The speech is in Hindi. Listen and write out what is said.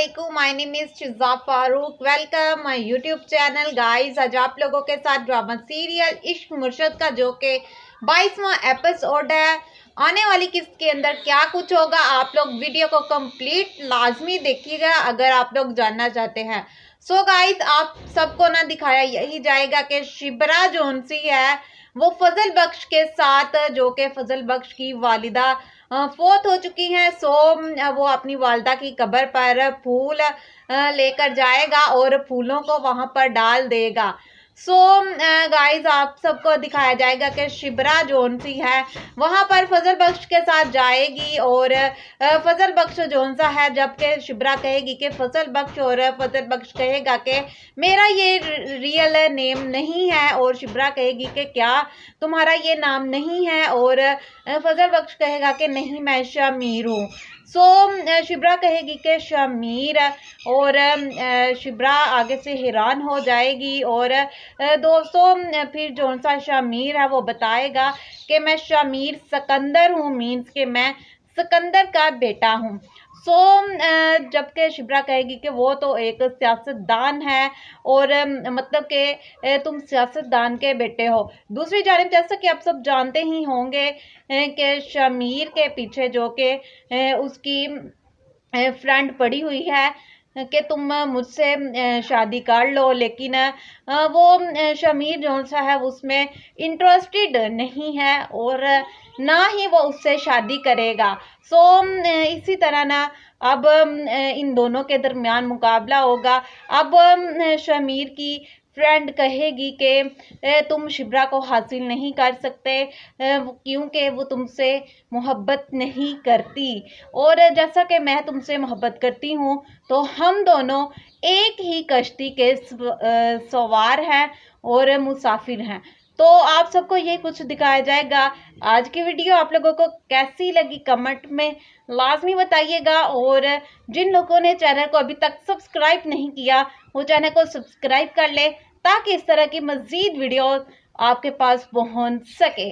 वालेकुम, my name is शिजा Farooq. Welcome my YouTube channel. Guys, आज आप लोगों के साथ ड्रामा सीरियल इश्क मुर्शद का जो के 22वां एपिसोड है। आने वाली किस्त के अंदर क्या कुछ होगा, आप लोग वीडियो को कंप्लीट लाजमी देखिएगा अगर आप लोग जानना चाहते हैं। सो गाइस, आप सबको ना दिखाया यही जाएगा कि शिबरा जोनसी है वो फजल बख्श के साथ, जो कि फजल बख्श की वालिदा फोत हो चुकी हैं। सो वो अपनी वालदा की कब्र पर फूल लेकर जाएगा और फूलों को वहां पर डाल देगा। सो गाइस, आप सबको दिखाया जाएगा कि शिबरा जोनसी है वहां पर फजल बख्श के साथ जाएगी और फजल बख्श जोनसा है, जबकि शिबरा कहेगी कि फजल बख्श, और फजल बख्श कहेगा कि मेरा ये रियल नेम नहीं है, और शिबरा कहेगी कि क्या तुम्हारा ये नाम नहीं है, और फजल बख्श कहेगा कि नहीं, मैं शमीर हूँ। सो शिबरा कहेगी कि शमीर, और शिबरा आगे से हैरान हो जाएगी। और दोस्तों, फिर जौन सा शमीर है वो बताएगा कि मैं शमीर सिकंदर हूँ, मीन्स कि मैं सिकंदर का बेटा हूँ। सो जबकि शिबरा कहेगी कि वो तो एक सियासतदान है, और मतलब कि तुम सियासतदान के बेटे हो। दूसरी जानिब, जैसा कि आप सब जानते ही होंगे कि शमीर के पीछे जो कि उसकी फ्रेंड पड़ी हुई है कि तुम मुझसे शादी कर लो, लेकिन वो शमीर जो सा है उसमें इंटरेस्टेड नहीं है और ना ही वो उससे शादी करेगा। सो इसी तरह ना अब इन दोनों के दरमियान मुकाबला होगा। अब शमीर की फ्रेंड कहेगी कि तुम शिबरा को हासिल नहीं कर सकते क्योंकि वो तुमसे मोहब्बत नहीं करती, और जैसा कि मैं तुमसे मोहब्बत करती हूँ तो हम दोनों एक ही कश्ती के सवार हैं और मुसाफिर हैं। तो आप सबको ये कुछ दिखाया जाएगा। आज की वीडियो आप लोगों को कैसी लगी कमेंट में लाजमी बताइएगा, और जिन लोगों ने चैनल को अभी तक सब्सक्राइब नहीं किया वो चैनल को सब्सक्राइब कर ले ताकि इस तरह की मज़ीद वीडियो आपके पास पहुंच सके।